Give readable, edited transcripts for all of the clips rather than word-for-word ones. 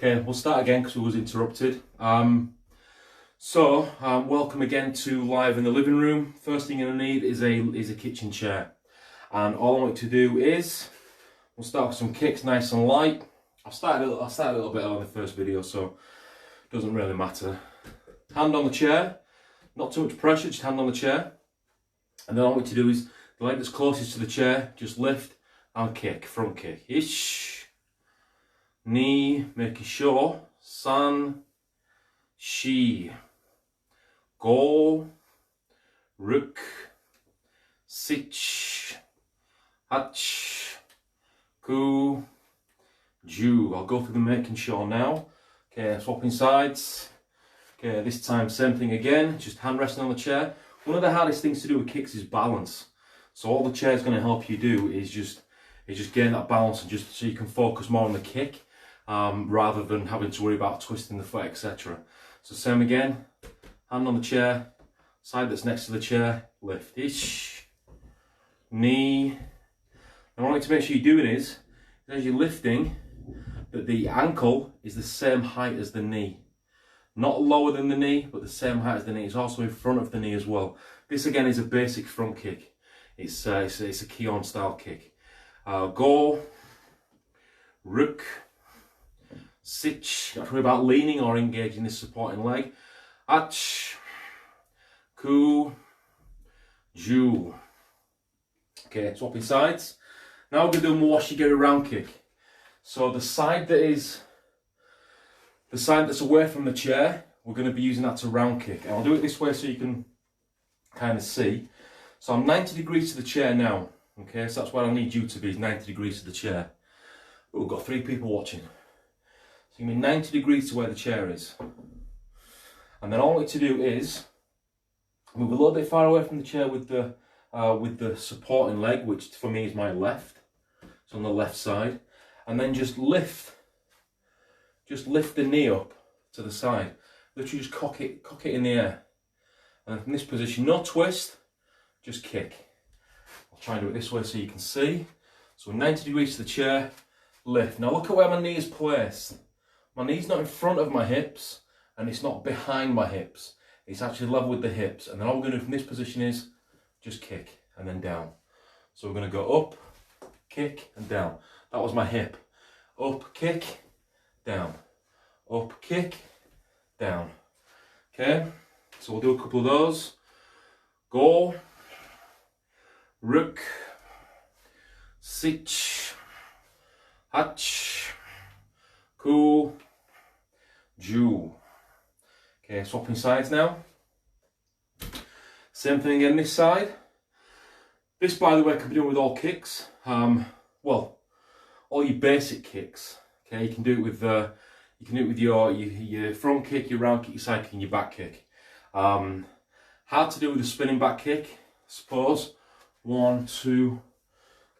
Okay, we'll start again because we was interrupted. Welcome again to Live in the Living Room. First thing you're going to need is a kitchen chair. And all I want you to do is, we'll start with some kicks nice and light. I'll start a little bit on the first video, so it doesn't really matter. Hand on the chair, not too much pressure, just hand on the chair. And then all I want you to do is, the leg that's closest to the chair, just lift and kick, front kick. Ish. Ni, making sure, san, shi, go, ruk, sich, hach, ku, ju. I'll go through the making sure now. Okay, swapping sides. Okay, this time same thing again, just hand resting on the chair. One of the hardest things to do with kicks is balance. So all the chair's going to help you do is just gain that balance, and just so you can focus more on the kick. Rather than having to worry about twisting the foot, etc. So same again, hand on the chair, side that's next to the chair, lift, ish, knee. And what I want you to make sure you're doing is, as you're lifting, that the ankle is the same height as the knee. Not lower than the knee, but the same height as the knee. It's also in front of the knee as well. This again is a basic front kick. It's a key-on style kick. Go, ruk, sich, you don't have to worry about leaning or engaging this supporting leg. Ach, ku, ju. Okay, swapping sides. Now we're going to do a Mawashigiri round kick. So the side that's away from the chair, we're going to be using that to round kick. And I'll do it this way so you can kind of see. So I'm 90 degrees to the chair now. Okay, so that's where I need you to be, is 90 degrees to the chair. But we've got 3 people watching. So you mean 90 degrees to where the chair is. And then all I want you to do is move a little bit far away from the chair with the supporting leg, which for me is my left. It's on the left side. And then just lift the knee up to the side. Literally just cock it in the air. And from this position, no twist, just kick. I'll try and do it this way so you can see. So 90 degrees to the chair, lift. Now look at where my knee is placed. My knee's not in front of my hips, and it's not behind my hips. It's actually level with the hips. And then all we're going to do from this position is just kick and then down. So we're going to go up, kick and down. That was my hip. Up, kick, down. Up, kick, down. Okay, so we'll do a couple of those. Go, ruk, sich, hach, ku, ju. Okay, swapping sides now. Same thing again this side. This, by the way, can be done with all kicks. Well, all your basic kicks. Okay, you can do it with your front kick, your round kick, your side kick, and your back kick. Hard to do with a spinning back kick, I suppose. 1, 2.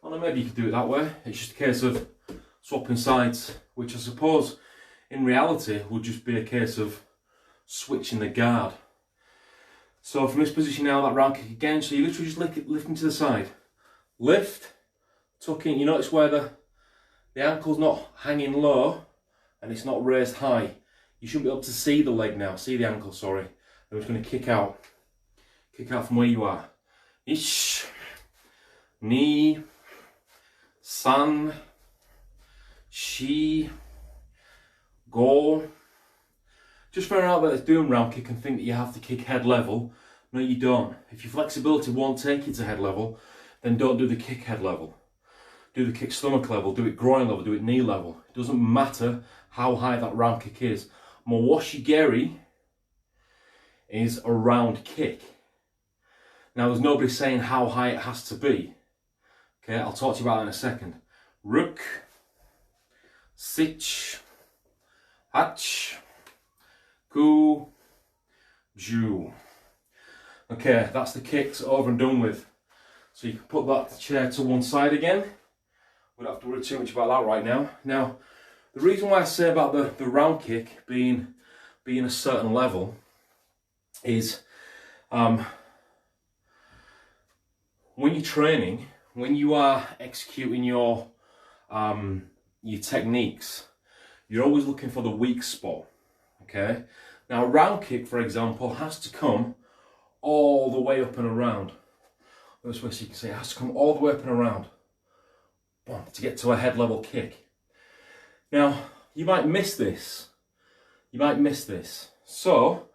Well, maybe you could do it that way. It's just a case of swapping sides, which I suppose in reality would just be a case of switching the guard. So from this position now, that round kick again, so you literally just lifting to the side. Lift, tuck in. You notice where the ankle's not hanging low and it's not raised high. You shouldn't be able to see the leg now, see the ankle, sorry. I'm just going to kick out from where you are. Ish, ni, san, shi, go. Just for anyone out there that's doing round kick and think that you have to kick head level, no you don't. If your flexibility won't take you to head level, then don't do the kick head level. Do the kick stomach level, do it groin level, do it knee level. It doesn't matter how high that round kick is. Mawashigiri is a round kick. Now there's nobody saying how high it has to be. Okay, I'll talk to you about that in a second. Ruk, sich, hach, ku, ju. Okay, that's the kicks over and done with. So you can put that chair to one side again. We don't have to worry too much about that right now. Now, the reason why I say about the round kick being a certain level is when you're training, when you are executing your techniques, you're always looking for the weak spot, okay? Now a round kick, for example, has to come all the way up and around. This way so you can see it has to come all the way up and around, boom, to get to a head level kick. Now, you might miss this. You might miss this. So,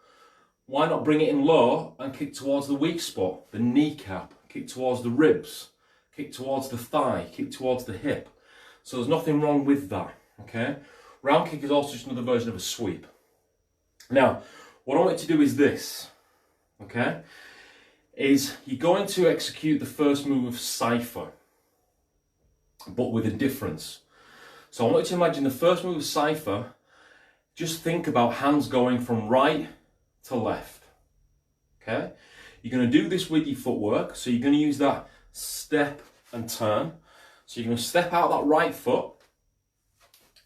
why not bring it in low and kick towards the weak spot, the kneecap, kick towards the ribs, kick towards the thigh, kick towards the hip. So there's nothing wrong with that, okay? Round kick is also just another version of a sweep. Now, what I want you to do is this, okay? Is you're going to execute the first move of Cypher, but with a difference. So I want you to imagine the first move of Cypher, just think about hands going from right to left, okay? You're going to do this with your footwork, so you're going to use that step and turn. So you're going to step out that right foot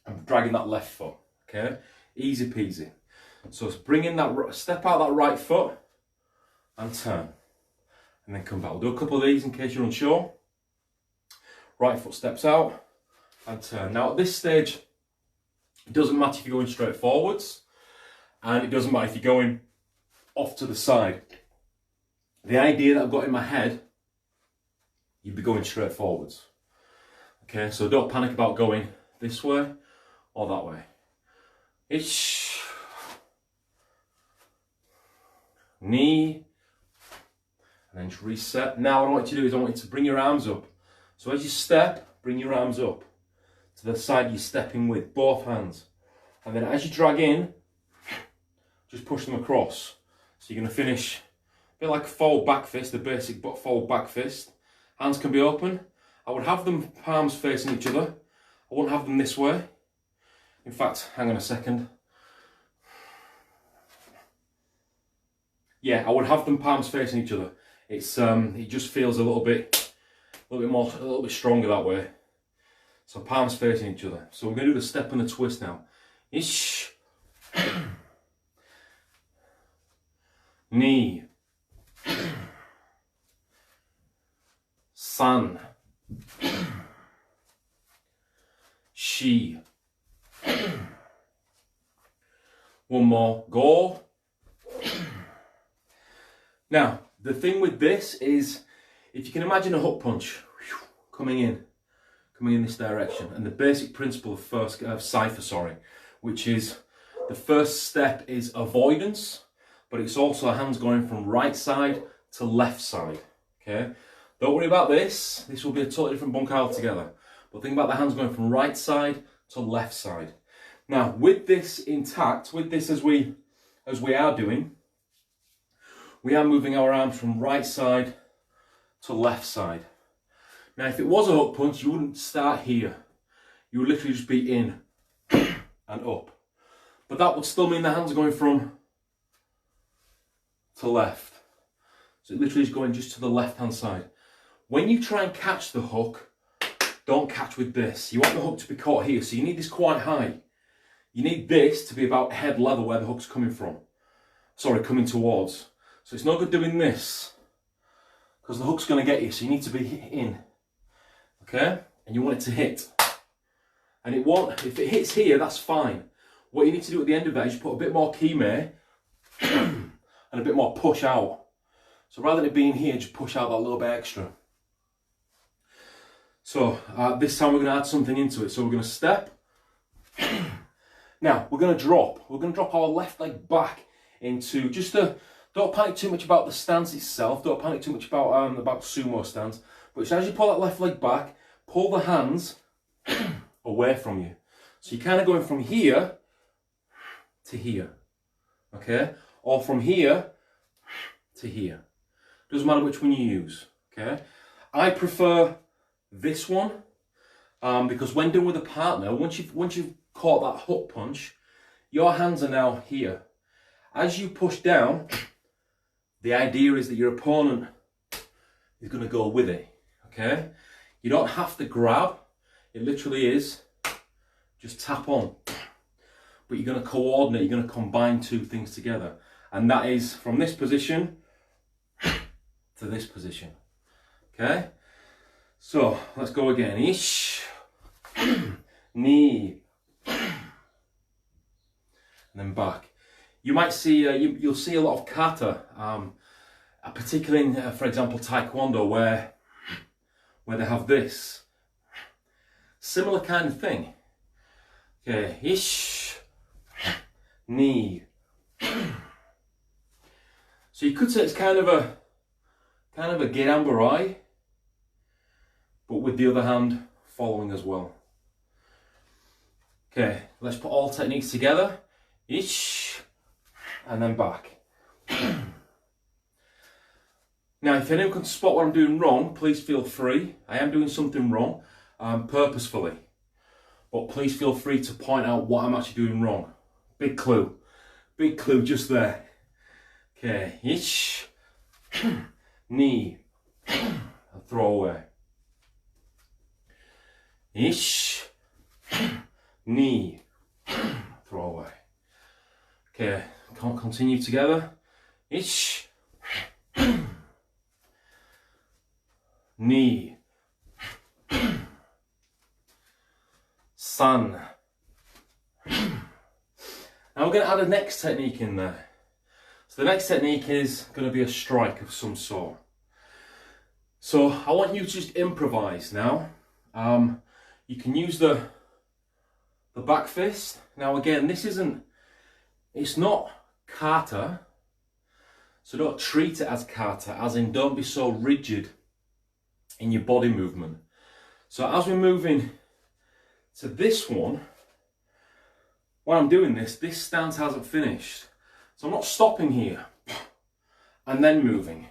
and dragging that left foot, okay? Easy peasy. So it's bringing that, step out that right foot and turn. And then come back. We'll do a couple of these in case you're unsure. Right foot steps out and turn. Now at this stage, it doesn't matter if you're going straight forwards, and it doesn't matter if you're going off to the side. The idea that I've got in my head, you'd be going straight forwards. Okay, so don't panic about going this way or that way. It's knee, and then just reset. Now what I want you to do is I want you to bring your arms up. So as you step, bring your arms up to the side you're stepping with, both hands. And then as you drag in, just push them across. So you're going to finish a bit like a forward back fist, the basic forward back fist. Hands can be open. I would have them palms facing each other. I wouldn't have them this way. In fact, hang on a second. Yeah, I would have them palms facing each other. It's it just feels a little bit stronger that way. So palms facing each other. So we're going to do the step and the twist now. Ish. Knee. San. She. One more. Go. Now, the thing with this is, if you can imagine a hook punch coming in this direction, and the basic principle of Cypher, which is the first step is avoidance, but it's also hands going from right side to left side, okay? Don't worry about this. This will be a totally different bunk altogether. But think about the hands going from right side to left side. Now, with this intact, with this as we are doing, we are moving our arms from right side to left side. Now, if it was a hook punch, you wouldn't start here. You would literally just be in and up. But that would still mean the hands are going from to left. So it literally is going just to the left-hand side. When you try and catch the hook, don't catch with this. You want the hook to be caught here, so you need this quite high. You need this to be about head level where the hook's coming from. Sorry, coming towards. So it's no good doing this, because the hook's going to get you, so you need to be in. Okay? And you want it to hit. And it won't, if it hits here, that's fine. What you need to do at the end of that is you put a bit more kime and a bit more push out. So rather than it being here, just push out that little bit extra. So this time we're going to add something into it. So we're going to step. Now we're going to drop. We're going to drop our left leg back into just a. Don't panic too much about the stance itself. Don't panic too much about sumo stance. But as you pull that left leg back, pull the hands away from you. So you're kind of going from here to here, okay? Or from here to here. Doesn't matter which one you use, okay? I prefer this one because when done with a partner, once you've caught that hook punch, your hands are now here. As you push down, the idea is that your opponent is going to go with it, okay? You don't have to grab. It literally is just tap on. But you're going to coordinate, you're going to combine two things together. And that is from this position to this position, okay? So let's go again. Ish, knee, and then back. You might see, you'll see a lot of kata, particularly in, for example, Taekwondo, where they have this. Similar kind of thing. Okay, ish, knee. So you could say it's kind of a gerambarai, but with the other hand following as well. Okay, let's put all techniques together. Ish, and then back. Now, if anyone can spot what I'm doing wrong, please feel free. I am doing something wrong, purposefully. But please feel free to point out what I'm actually doing wrong. Big clue just there. Okay, ish, knee, and throw away. Ish, knee, throw away. Okay, can't continue together. Ish, knee, san. Now we're going to add a next technique in there. So the next technique is going to be a strike of some sort. So I want you to just improvise now. You can use the back fist. Now again, it's not kata. So don't treat it as kata, as in don't be so rigid in your body movement. So as we're moving to this one, while I'm doing this stance hasn't finished. So I'm not stopping here and then moving.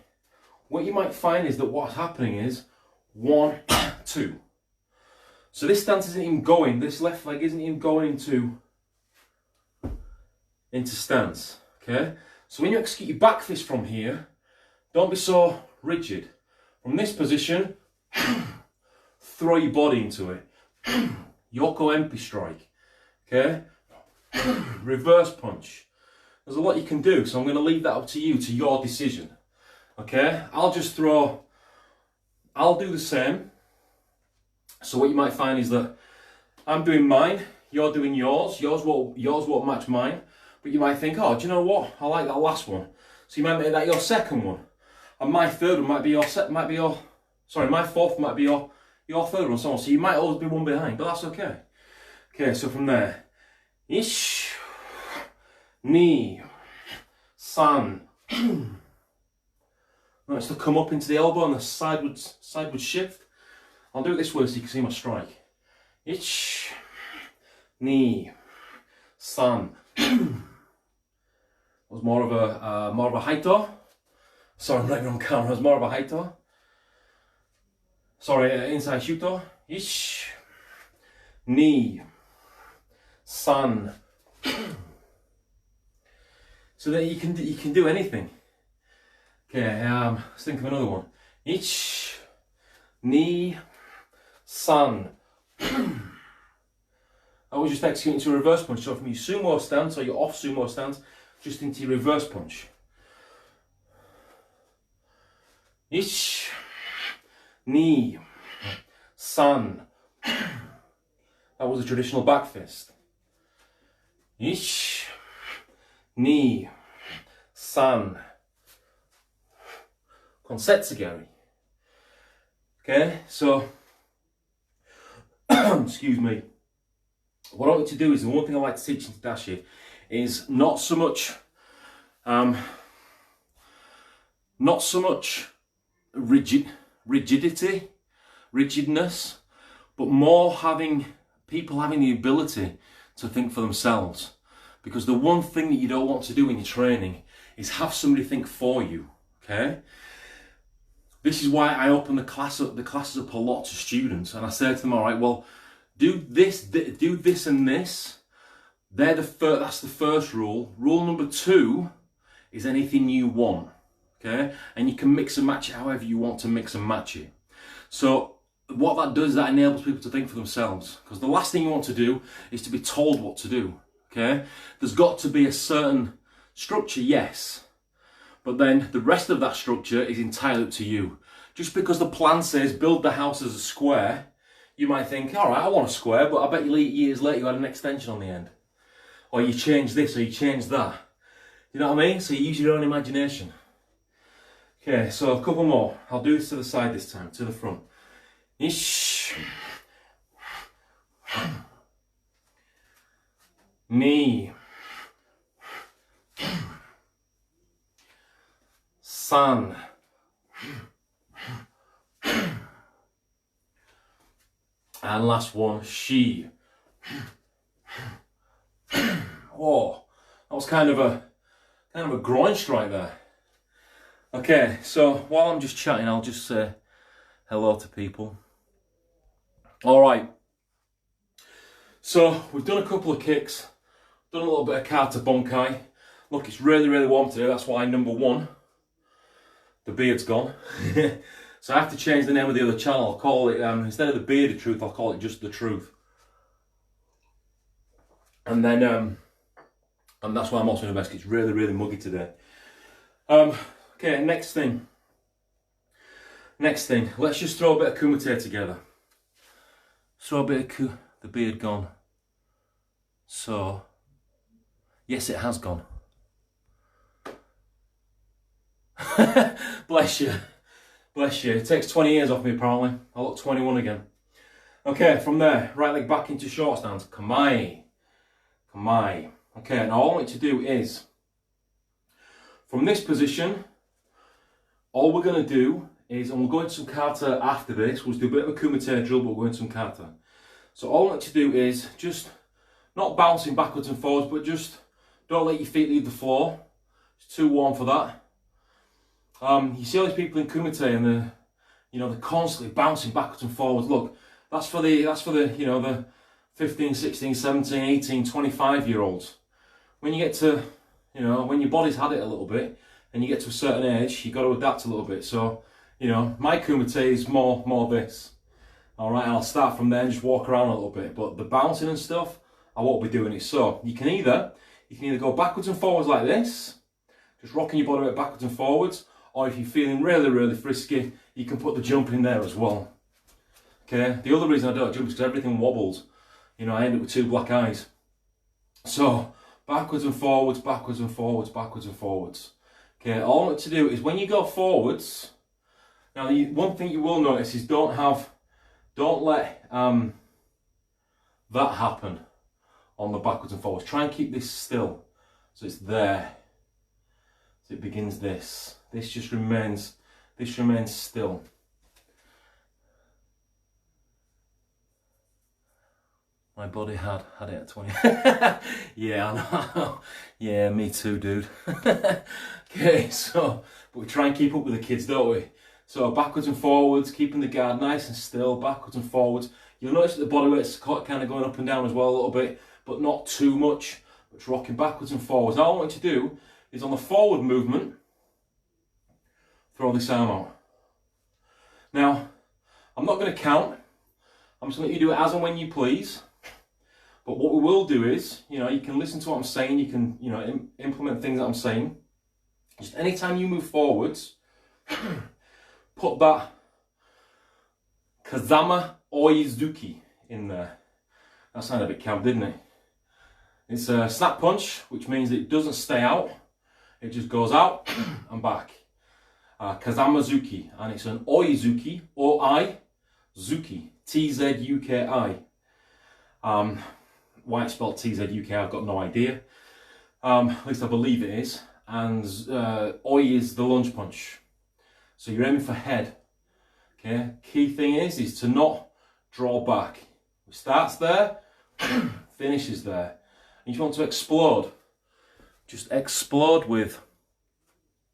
What you might find is that what's happening is 1, 2. So this stance isn't even going, this left leg isn't even going into stance, okay? So when you execute your back fist from here, don't be so rigid. From this position, throw your body into it. Yoko Empi strike, okay? Reverse punch. There's a lot you can do, so I'm going to leave that up to you, to your decision. Okay, I'll do the same. So what you might find is that I'm doing mine, you're doing yours won't match mine, but you might think, oh, do you know what? I like that last one. So you might make that your second one, and my third one might be my fourth might be your third one, so on. So you might always be one behind, but that's okay. Okay, so from there, ish, knee, san. Now it's to come up into the elbow and the sideward shift. I'll do it this way so you can see my strike. Ich, knee, san. That was more of a haito. Sorry, I'm not on camera. It was more of a haito. Sorry, inside shuto. Ich, knee, san. So that you can do anything. Okay, let's think of another one. Ich, knee, san. I was just executing to a reverse punch. So from your sumo stance or your off sumo stance, just into your reverse punch. Ich, knee, san. That was a traditional back fist. Ich, knee, san. Konsetsugari. Okay, so excuse me. What I want you to do is, the one thing I like to teach in Tadashi is not so much rigidness, but more people having the ability to think for themselves. Because the one thing that you don't want to do in your training is have somebody think for you. Okay. This is why I open the classes up a lot to students, and I say to them, all right, well, do this and this. That's the first rule. Rule number 2 is anything you want, okay? And you can mix and match it however you want to mix and match it. So what that does is that enables people to think for themselves, because the last thing you want to do is to be told what to do, okay? There's got to be a certain structure, yes. But then the rest of that structure is entirely up to you. Just because the plan says build the house as a square, you might think, all right, I want a square, but I bet you years later you had an extension on the end. or you change this, or you change that. You know what I mean? So you use your own imagination. Okay, so a couple more. I'll do this to the side this time, to the front. Ish. Me. San. And last one, she. Oh, that was kind of a groin strike there. Okay, so while I'm just chatting, I'll just say hello to people. All right. So we've done a couple of kicks, done a little bit of kata bunkai. Look, it's really, really warm today. That's why number one, the beard's gone. So I have to change the name of the other channel. I'll call it, instead of the bearded truth, I'll call it just the truth. And then, and that's why I'm also in the best. It's really, really muggy today. Okay, next thing. Let's just throw a bit of kumite together. Throw a bit of the beard gone. So, yes, it has gone. Bless you. Bless you. It takes 20 years off me, apparently. I look 21 again. Okay, from there, right leg back into short stance. Kamae. Kamae. Okay, now all I want you to do is, from this position, all we're going to do is, and we'll go into some kata after this, we'll do a bit of a kumite drill, but we'll go into some kata. So all I want you to do is just, not bouncing backwards and forwards, but just don't let your feet leave the floor. It's too warm for that. You see all these people in kumite and they're constantly bouncing backwards and forwards. Look, that's for the the 15, 16, 17, 18, 25-year-olds. When you get to, when your body's had it a little bit and you get to a certain age, you've got to adapt a little bit. So, my kumite is more this. All right, and I'll start from there and just walk around a little bit. But the bouncing and stuff, I won't be doing it. So you can either go backwards and forwards like this, just rocking your body backwards and forwards, or if you're feeling really, really frisky, you can put the jump in there as well. Okay, the other reason I don't jump is because everything wobbles. I end up with two black eyes. So, backwards and forwards, backwards and forwards, backwards and forwards. Okay, all I want to do is when you go forwards, now one thing you will notice is don't let that happen on the backwards and forwards. Try and keep this still. So it's there. So it begins this. This remains still. My body had it at 20. Yeah, I know. Yeah, me too, dude. Okay, so, but we try and keep up with the kids, don't we? So backwards and forwards, keeping the guard nice and still, backwards and forwards. You'll notice that the body weight's kind of going up and down as well a little bit, but not too much. But rocking backwards and forwards. Now all I want you to do is on the forward movement, throw this arm out. Now, I'm not going to count. I'm just going to let you do it as and when you please. But what we will do is, you can listen to what I'm saying. You can, implement things that I'm saying. Just anytime you move forwards, put that Kazama Oizuki in there. That sounded a bit camp, didn't it? It's a snap punch, which means it doesn't stay out. It just goes out and back. Kazamazuki, and it's an Oizuki, O-I-Zuki, T-Z-U-K-I. Why it's spelled T-Z-U-K, I've got no idea. At least I believe it is. And Oi is the lunge punch. So you're aiming for head. Okay. Key thing is to not draw back. It starts there, finishes there. And you want to explode. Just explode with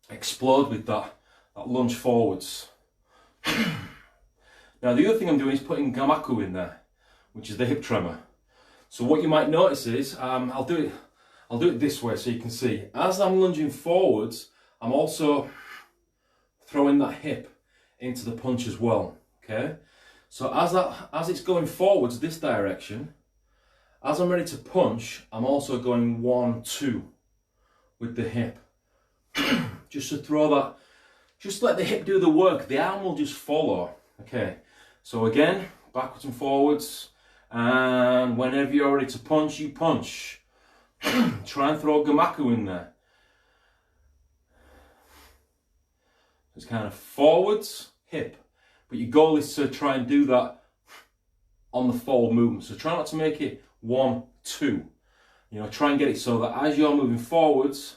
that lunge forwards. Now the other thing I'm doing is putting gamaku in there, which is the hip tremor. So what you might notice is, I'll do it this way so you can see. As I'm lunging forwards, I'm also throwing that hip into the punch as well. Okay. So as it's going forwards this direction, as I'm ready to punch, I'm also going 1, 2 with the hip. Just to throw that, just let the hip do the work. The arm will just follow. Okay. So again, backwards and forwards. And whenever you're ready to punch, you punch. Try and throw a gamaku in there. It's kind of forwards, hip. But your goal is to try and do that on the forward movement. So try not to make it 1, 2. You know, try and get it so that as you're moving forwards,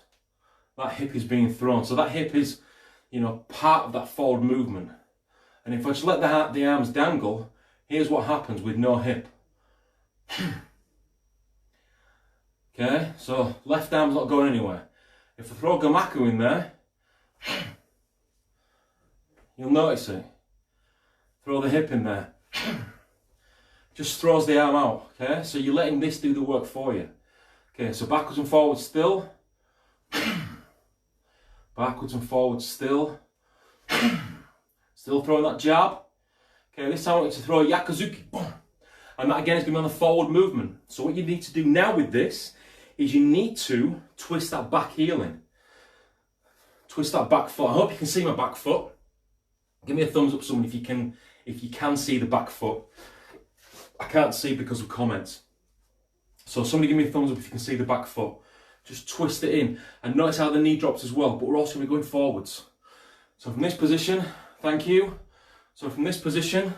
that hip is being thrown. So that hip is, you know, part of that forward movement. And if I just let the arms dangle, here's what happens with no hip. Okay, so left arm's not going anywhere. If I throw a gamaku in there, you'll notice it. Throw the hip in there. Just throws the arm out, okay? So you're letting this do the work for you. Okay, so backwards and forwards still. Backwards and forwards still. Still throwing that jab. Okay, this time I want you to throw a yakuzuki. And that again is going to be on the forward movement. So what you need to do now with this is you need to twist that back heel in. Twist that back foot. I hope you can see my back foot. Give me a thumbs up, someone, if you can see the back foot. I can't see because of comments. So somebody give me a thumbs up if you can see the back foot. Just twist it in. And notice how the knee drops as well, but we're also going to be going forwards. So from this position, thank you. So from this position,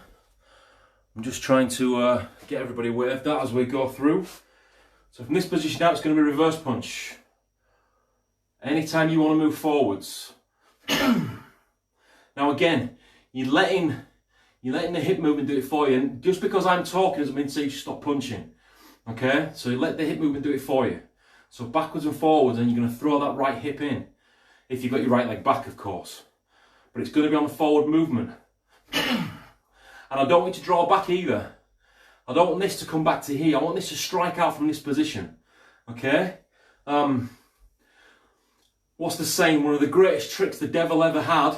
I'm just trying to get everybody aware of that as we go through. So from this position now, it's going to be reverse punch. Anytime you want to move forwards. Now again, you're letting the hip movement do it for you. And just because I'm talking doesn't mean to say you stop punching. Okay? So you let the hip movement do it for you. So backwards and forwards, and you're going to throw that right hip in. If you've got your right leg back, of course. But it's going to be on the forward movement. And I don't want you to draw back either. I don't want this to come back to here. I want this to strike out from this position. Okay? What's the saying? One of the greatest tricks the devil ever had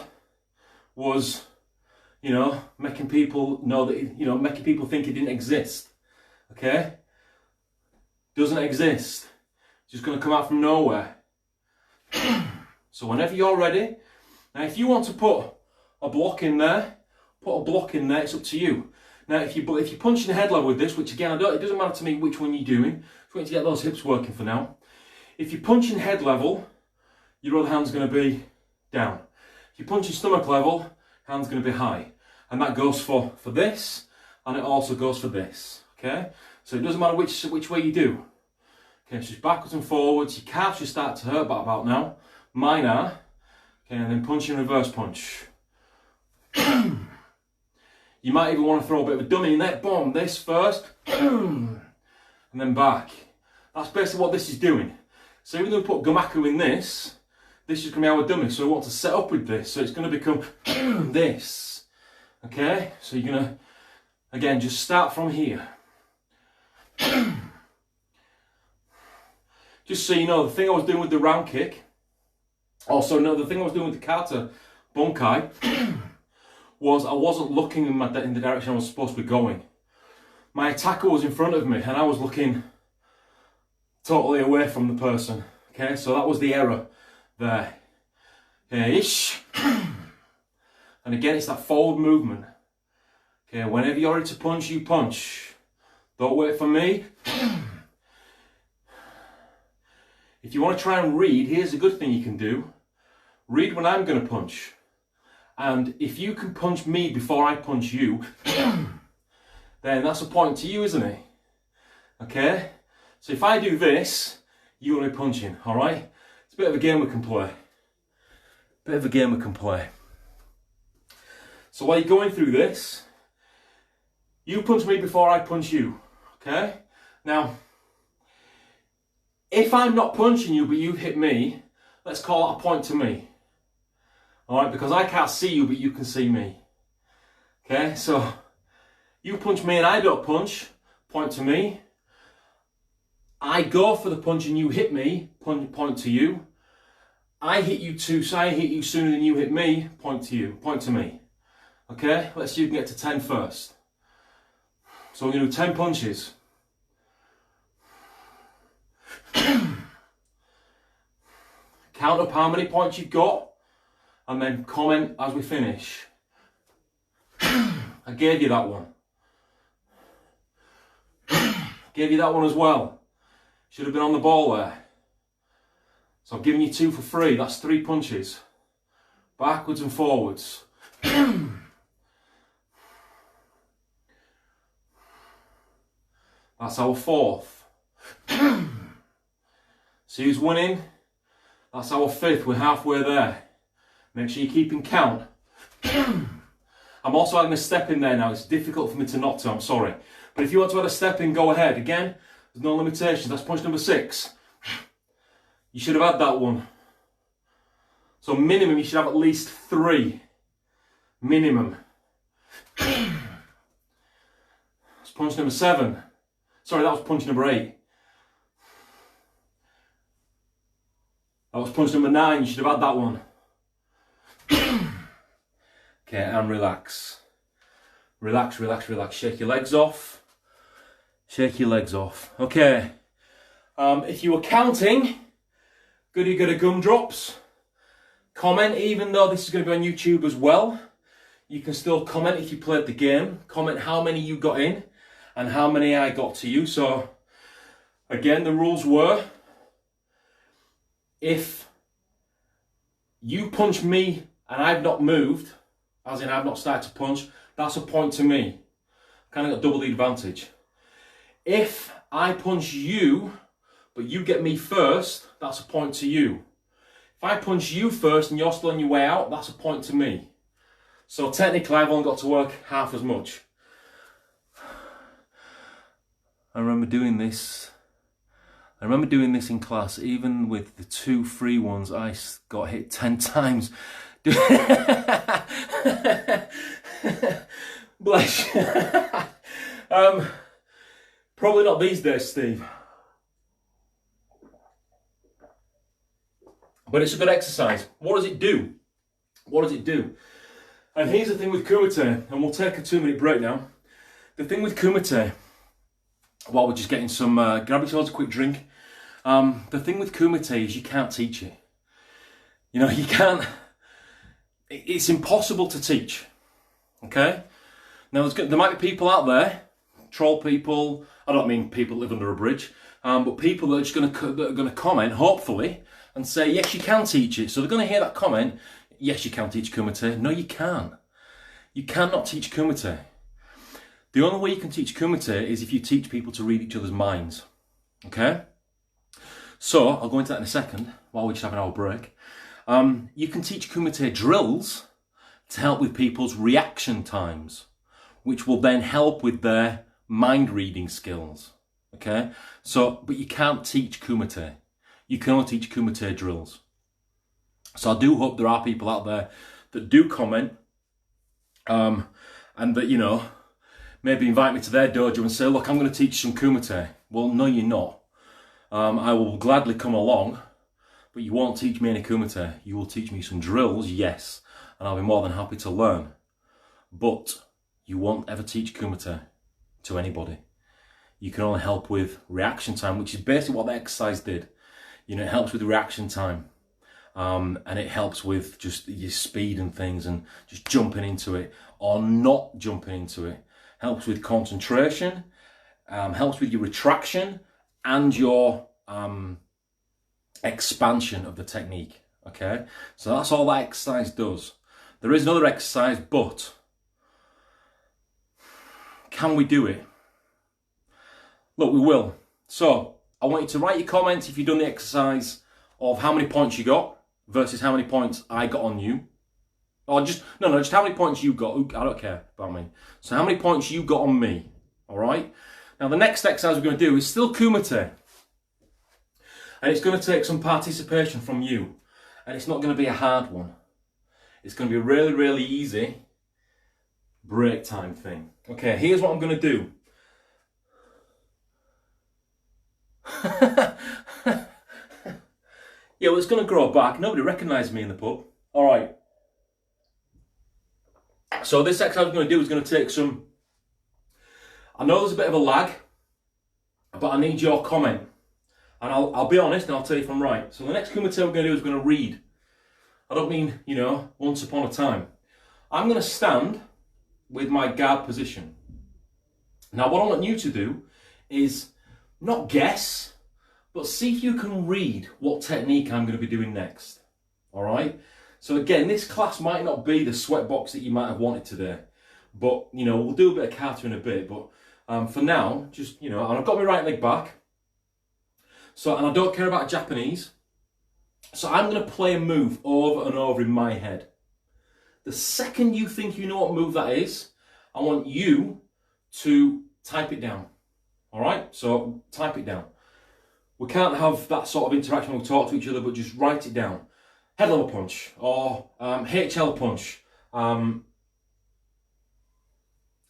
was, you know, making people know that, you know, making people think it didn't exist. Okay? Doesn't exist. It's just going to come out from nowhere. So whenever you're ready, now if you want to put a block in there, put a block in there, it's up to you. Now if you're punching the head level with this, which again, it doesn't matter to me which one you're doing, just want you to get those hips working for now. If you're punching head level, your other hand's going to be down. If you're punching stomach level, hand's going to be high. And that goes for this, and it also goes for this. Okay? So it doesn't matter which way you do. Okay, so just backwards and forwards. Your calves should start to hurt about now. Mine are. Okay, and then punch and reverse punch. You might even want to throw a bit of a dummy in there. Boom, this first. And then back. That's basically what this is doing. So even though we put gamaku in this is going to be our dummy. So we want to set up with this. So it's going to become this. Okay, so you're going to, again, just start from here. Just so you know, the thing I was doing with the round kick, also no, the thing I was doing with the kata bunkai, was I wasn't looking in the direction I was supposed to be going. My attacker was in front of me and I was looking totally away from the person. Okay, so that was the error there. Okay, ish. And again, it's that forward movement. Okay, whenever you're ready to punch, you punch. Don't wait for me. If you want to try and read, here's a good thing you can do. Read when I'm going to punch. And if you can punch me before I punch you, then that's a point to you, isn't it? Okay? So if I do this, you will be punching, alright? It's a bit of a game we can play. Bit of a game we can play. So while you're going through this, you punch me before I punch you, okay? Now, if I'm not punching you but you hit me, let's call it a point to me. Alright, because I can't see you but you can see me. Okay, so you punch me and I don't punch, point to me. I go for the punch and you hit me, point to you. I hit you sooner than you hit me, point to you, point to me. Okay, let's see if you can get to 10 first. So we're going to do 10 punches. Count up how many points you've got and then comment as we finish. I gave you that one. Gave you that one as well. Should have been on the ball there. So I'm giving you 2 for free. That's 3 punches. Backwards and forwards. That's our 4th. See who's winning? That's our 5th. We're halfway there. Make sure you're keeping count. I'm also adding a step in there now. It's difficult for me to not to, I'm sorry. But if you want to add a step in, go ahead. Again, there's no limitations. That's punch number 6. You should have had that one. So minimum, you should have at least 3. Minimum. That's punch number 7. Sorry, that was punch number 8. That was punch number 9. You should have had that one. Okay, and relax. Relax, relax, relax. Shake your legs off. Shake your legs off. Okay. If you were counting, goody goody gumdrops. Comment, even though this is going to be on YouTube as well. You can still comment if you played the game. Comment how many you got in and how many I got to you. So, again, the rules were, if you punch me and I've not moved, as in I've not started to punch, that's a point to me. Kind of got double the advantage. If I punch you, but you get me first, that's a point to you. If I punch you first and you're still on your way out, that's a point to me. So technically I've only got to work half as much. I remember doing this in class. Even with the 2 free ones, I got hit 10 times. Bless you. Probably not these days, Steve. But it's a good exercise. What does it do? What does it do? And here's the thing with Kumite, and we'll take a 2-minute break now. The thing with Kumite, while we're just getting some, grab yourselves a quick drink. The thing with Kumite is you can't teach it. You know, you can't, it's impossible to teach, okay? Now, there might be people out there, troll people, I don't mean people that live under a bridge, but people that are just going to comment, hopefully, and say, yes, you can teach it. So they're going to hear that comment, yes, you can teach Kumite. No, you can't. You cannot teach Kumite. The only way you can teach Kumite is if you teach people to read each other's minds, okay? So, I'll go into that in a second, while we're just having our break. You can teach Kumite drills to help with people's reaction times, which will then help with their mind reading skills, okay? So, but you can't teach Kumite. You can only teach Kumite drills. So I do hope there are people out there that do comment, and that, you know, maybe invite me to their dojo and say, look, I'm going to teach some Kumite. Well, no, you're not. I will gladly come along, but you won't teach me any Kumite. You will teach me some drills, yes, and I'll be more than happy to learn. But you won't ever teach Kumite to anybody. You can only help with reaction time, which is basically what the exercise did. You know, it helps with reaction time. And it helps with just your speed and things and just jumping into it or not jumping into it. Helps with concentration, helps with your retraction and your expansion of the technique, okay? So that's all that exercise does. There is another exercise, but can we do it? Look, we will. So I want you to write your comments if you've done the exercise of how many points you got versus how many points I got on you. Or just how many points you got. I don't care about me. So how many points you got on me, all right? Now the next exercise we're going to do is still Kumite. And it's going to take some participation from you. And it's not going to be a hard one. It's going to be a really, really easy break time thing. Okay, here's what I'm going to do. Yeah, well, it's going to grow back. Nobody recognised me in the pub. All right. So this exercise I'm going to do is going to take some... I know there's a bit of a lag, but I need your comment. And I'll be honest and I'll tell you if I'm right. So the next Kumite we're going to do is going to read. I don't mean, you know, once upon a time. I'm going to stand with my guard position. Now what I want you to do is not guess, but see if you can read what technique I'm going to be doing next. All right. So again, this class might not be the sweat box that you might have wanted today, but you know, we'll do a bit of kata in a bit. But for now, just, you know, and I've got my right leg back. So, and I don't care about Japanese. So I'm going to play a move over and over in my head. The second you think you know what move that is, I want you to type it down. All right? So type it down. We can't have that sort of interaction when we talk to each other, but just write it down. Head level punch, or HL punch,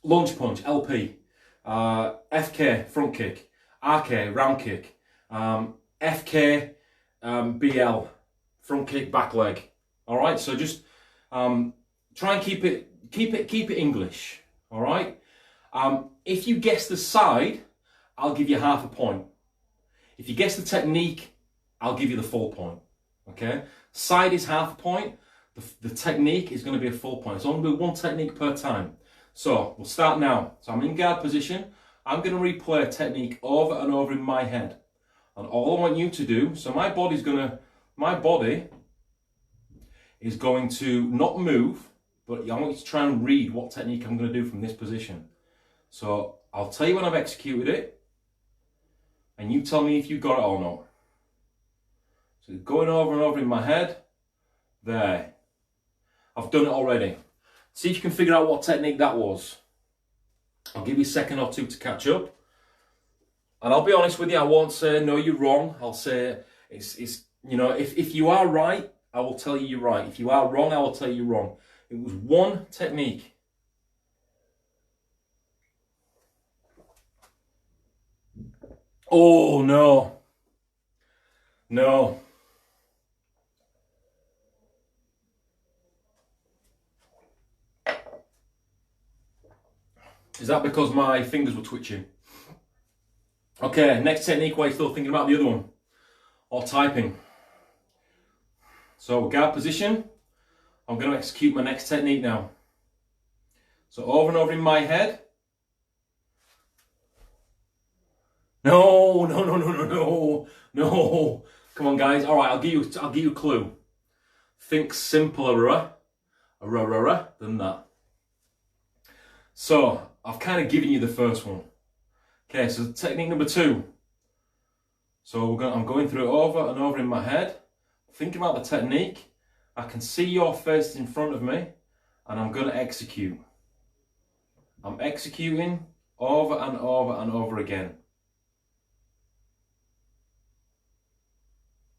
lunge punch, LP, FK, front kick, RK, round kick, FK, BL, front kick, back leg. All right, so just try and keep it English. All right. If you guess the side, I'll give you half a point. If you guess the technique, I'll give you the full point. Okay. Side is half a point. The technique is going to be a full point. It's only going to be one technique per time. So we'll start now. So I'm in guard position. I'm going to replay a technique over and over in my head. And all I want you to do, so my body is going to not move, but I want you to try and read what technique I'm going to do from this position. So I'll tell you when I've executed it, and you tell me if you got it or not. So going over and over in my head, there. I've done it already. See if you can figure out what technique that was. I'll give you a second or two to catch up. And I'll be honest with you, I won't say, no, you're wrong. I'll say, it's you know, if you are right, I will tell you you're right. If you are wrong, I will tell you you're wrong. It was one technique. Oh, no. No. Is that because my fingers were twitching? Okay, next technique while you're still thinking about the other one. Or typing. So guard position. I'm going to execute my next technique now. So over and over in my head. No. Come on, guys. All right, I'll give you a clue. Think simpler than that. So I've kind of given you the first one. Okay, so technique number 2. So I'm going through it over and over in my head. Thinking about the technique. I can see your face in front of me, and I'm going to execute. I'm executing over and over and over again.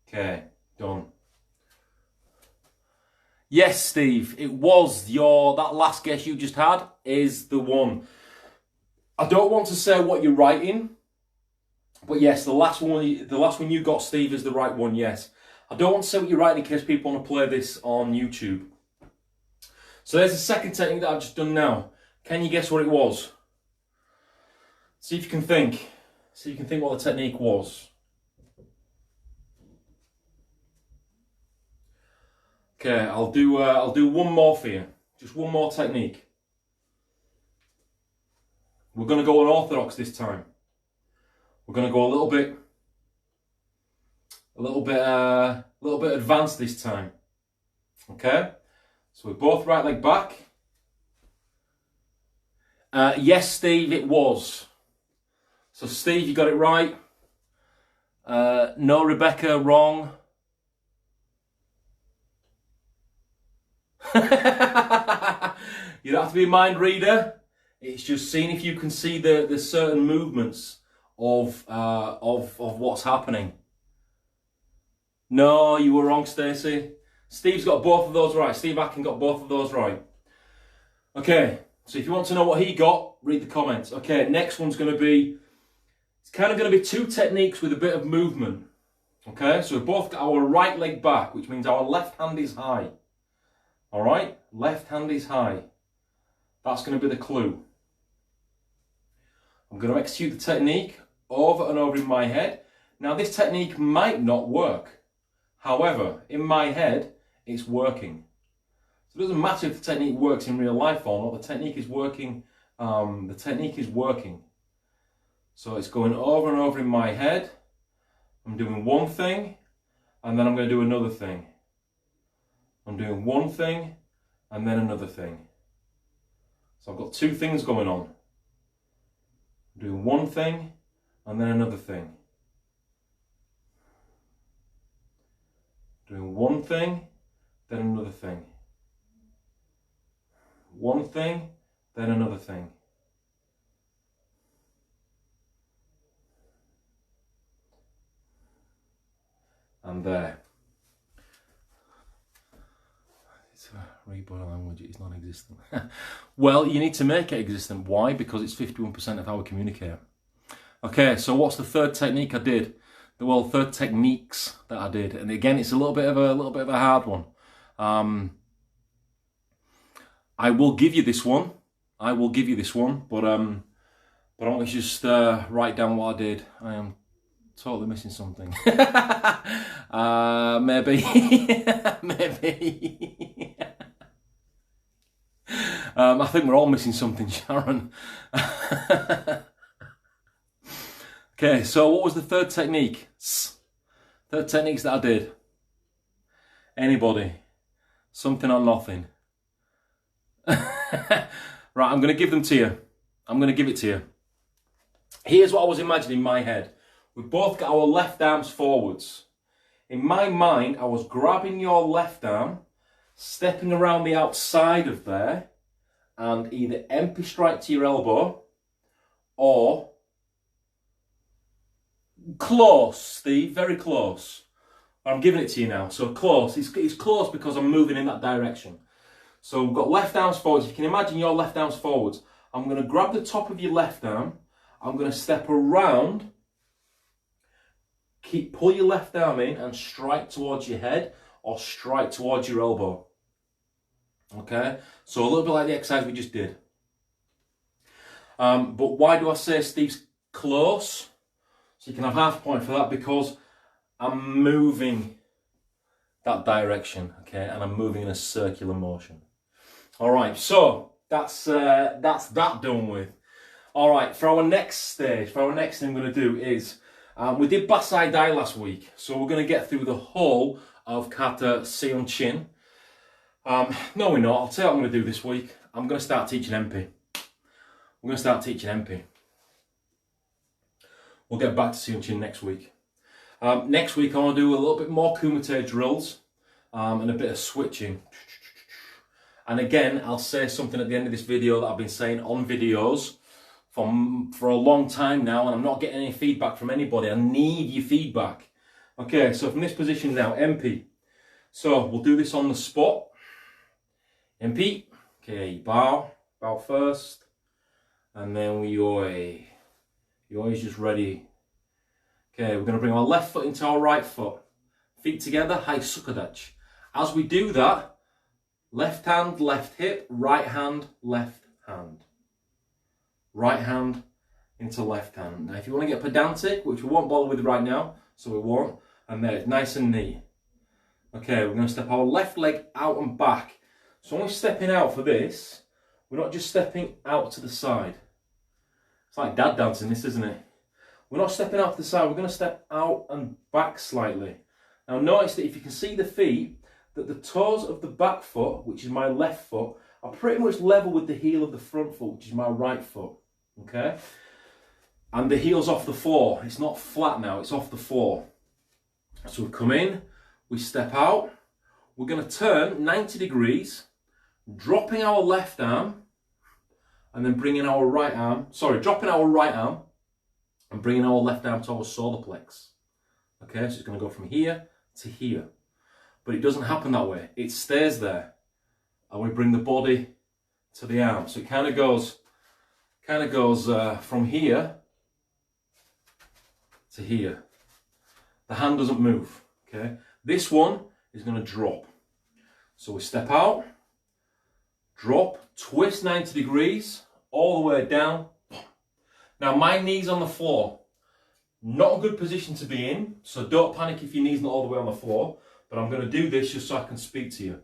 Okay, done. Yes, Steve, it was that last guess you just had is the one. I don't want to say what you're writing, but yes, the last one you got, Steve, is the right one, yes. I don't want to say what you're writing in case people want to play this on YouTube. So there's the second technique that I've just done now. Can you guess what it was? See if you can think. See if you can think what the technique was. Okay, I'll do one more for you. Just one more technique. We're going to go unorthodox this time. We're going to go a little bit advanced this time. Okay? So we're both right leg back. Yes, Steve, it was. So Steve, you got it right. No, Rebecca, wrong. You don't have to be a mind reader. It's just seeing if you can see the certain movements of what's happening. No, you were wrong, Stacey. Steve's got both of those right. Steve Akin got both of those right. Okay, so if you want to know what he got, read the comments. Okay, next one's going to be, it's kind of going to be 2 techniques with a bit of movement. Okay, so we've both got our right leg back, which means our left hand is high. All right, left hand is high. That's going to be the clue. I'm going to execute the technique over and over in my head. Now, this technique might not work. However, in my head, it's working. So it doesn't matter if the technique works in real life or not. The technique is working. The technique is working. So it's going over and over in my head. I'm doing one thing, and then I'm going to do another thing. I'm doing one thing, and then another thing. So I've got two things going on. I'm doing one thing, and then another thing. Doing one thing, then another thing. One thing, then another thing. And there. It's a read-body language, it's non-existent. Well, you need to make it existent. Why? Because it's 51% of how we communicate. Okay, so what's the third technique I did? Well, third techniques that I did, and again, it's a little bit of a hard one. I will give you this one. I will give you this one, but I want to just write down what I did. I am totally missing something. Maybe, maybe. I think we're all missing something, Sharon. Okay, so what was the third technique? Third techniques that I did. Anybody? Something or nothing? Right, I'm going to give them to you. I'm going to give it to you. Here's what I was imagining in my head. We both got our left arms forwards. In my mind, I was grabbing your left arm, stepping around the outside of there, and either MP strike to your elbow, or close, Steve, very close. I'm giving it to you now. So close. It's close because I'm moving in that direction. So we've got left arms forwards. You can imagine your left arms forwards. I'm going to grab the top of your left arm. I'm going to step around. Pull your left arm in and strike towards your head or strike towards your elbow. Okay? So a little bit like the exercise we just did. But why do I say Steve's close? So you can have half a point for that because I'm moving that direction, okay? And I'm moving in a circular motion. All right, so that's that done with. All right, for our next stage, for our next thing we're going to do is, we did Basai Dai last week, so we're going to get through the whole of Kata Seon Chin. No, we're not. I'll tell you what I'm going to do this week. I'm going to start teaching MP. We're going to start teaching MP. We'll get back to Seon Chin next week. Next week I want to do a little bit more kumite drills and a bit of switching. And again, I'll say something at the end of this video that I've been saying on videos for a long time now, and I'm not getting any feedback from anybody. I need your feedback. Okay, so from this position now, MP. So we'll do this on the spot. MP. Okay, bow first, and then we yoi. Yoi is just ready. Okay, we're going to bring our left foot into our right foot. Feet together, high sukadach. As we do that, left hand, left hip, right hand, left hand. Right hand into left hand. Now if you want to get pedantic, which we won't bother with right now, so we won't, and there, it's nice and neat. Okay, we're going to step our left leg out and back. So when we're stepping out for this, we're not just stepping out to the side. It's like dad dancing this, isn't it? We're not stepping out to the side, we're going to step out and back slightly. Now notice that if you can see the feet, that the toes of the back foot, which is my left foot, are pretty much level with the heel of the front foot, which is my right foot. Okay? And the heel's off the floor. It's not flat now, it's off the floor. So we come in, we step out, we're going to turn 90 degrees, dropping our left arm, and then bringing our right arm, dropping our right arm, and bringing our left arm to our solar plex. Okay, so it's going to go from here to here. But it doesn't happen that way. It stays there. And we bring the body to the arm. So it kind of goes from here to here. The hand doesn't move. Okay. This one is going to drop. So we step out, drop, twist 90 degrees, all the way down. Now my knee's on the floor. Not a good position to be in, so don't panic if your knee's not all the way on the floor. But I'm going to do this just so I can speak to you.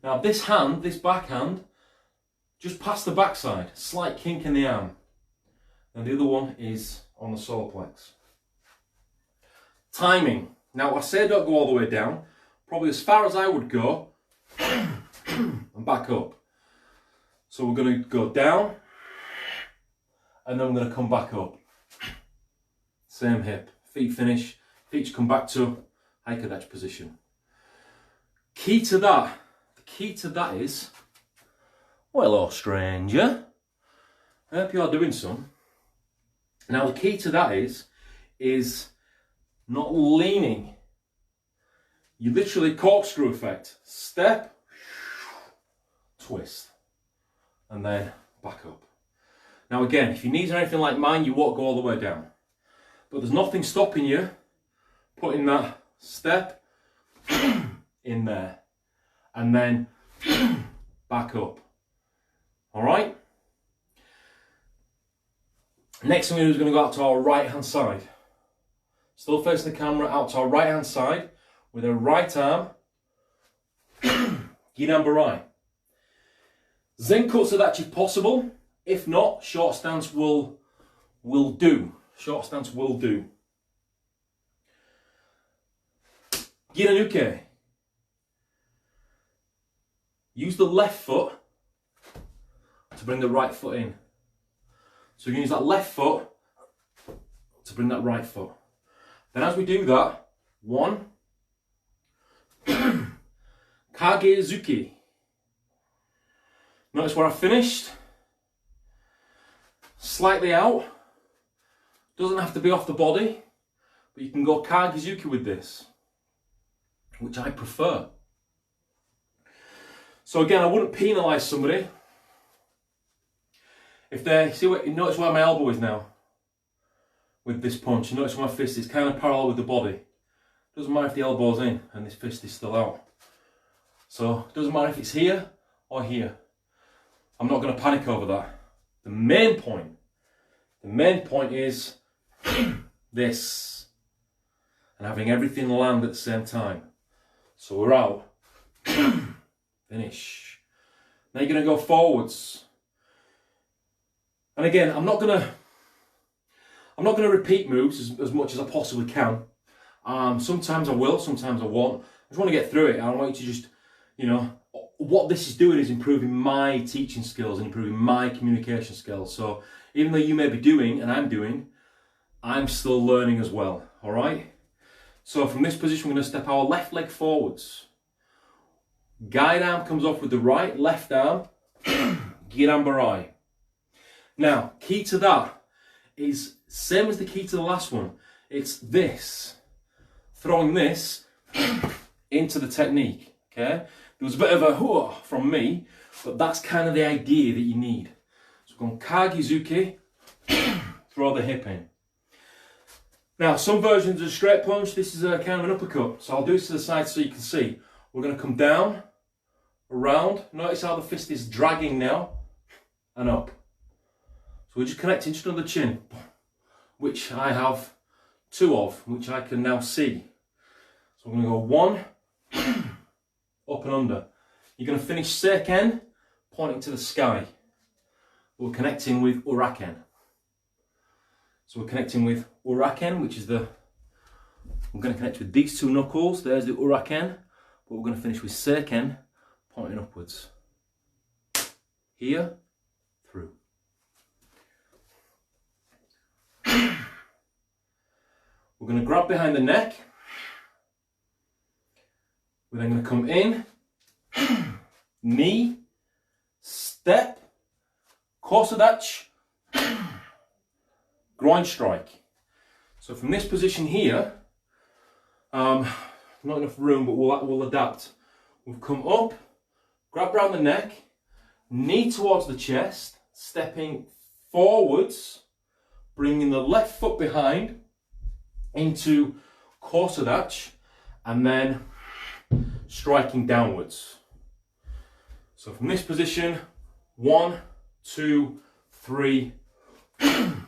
Now this hand, this backhand, just past the backside, slight kink in the arm. And the other one is on the solar plex. Timing. Now I say don't go all the way down, probably as far as I would go, and back up. So we're going to go down, and then we're going to come back up. Same hip, feet finish, feet come back to haikadachi position. The key to that is, well, hello stranger, I hope you are doing some. Now the key to that is not leaning. You literally corkscrew effect, step, twist, and then back up. Now again, if your knees are anything like mine, you won't go all the way down. But there's nothing stopping you putting that step in there and then back up. All right? Next thing we're going to do is going to go out to our right hand side. Still facing the camera, out to our right hand side with our right arm, Ginan Barai. Zenkotsu if possible. If not, short stance will do. Short stance will do. Giranuke. Use the left foot to bring the right foot in. So you can use that left foot to bring that right foot. Then as we do that, 1, Kagezuki. Notice where I finished. Slightly out. Doesn't have to be off the body, but you can go Kagezuki with this, which I prefer. So again, I wouldn't penalise somebody if they notice where my elbow is now with this punch. You notice where my fist is kind of parallel with the body. Doesn't matter if the elbow's in and this fist is still out. So it doesn't matter if it's here or here. I'm not going to panic over that. The main point is this, and having everything land at the same time. So we're out. Finish. Now you're going to go forwards. And again, I'm not going to repeat moves as much as I possibly can. Sometimes I will, sometimes I won't. I just want to get through it. I want you to just, what this is doing is improving my teaching skills and improving my communication skills. So even though you may be doing, and I'm doing, I'm still learning as well, all right? So from this position, we're going to step our left leg forwards. Guide arm comes off with the right, left arm, Giran Barai. Now, key to that is same as the key to the last one. It's this, throwing this into the technique, okay? There was a bit of a hoo from me, but that's kind of the idea that you need. So we're going Kagezuki, throw the hip in. Now, some versions of a straight punch, this is a kind of an uppercut. So I'll do this to the side so you can see. We're going to come down, around. Notice how the fist is dragging now, and up. So we're just connecting just under the chin, which I have 2 of, which I can now see. So we're going to go 1, up and under. You're going to finish seiken, pointing to the sky. We're connecting with uraken. So we're connecting with uraken, which is we're going to connect with these 2 knuckles. There's the uraken, but we're going to finish with seiken, pointing upwards. Here, through. We're going to grab behind the neck. We're then going to come in, knee, step, korsadachi, groin strike. So from this position here, not enough room, but we'll adapt. We'll come up, grab around the neck, knee towards the chest, stepping forwards, bringing the left foot behind into korsadachi, and then striking downwards. So from this position, 1, 2, 3,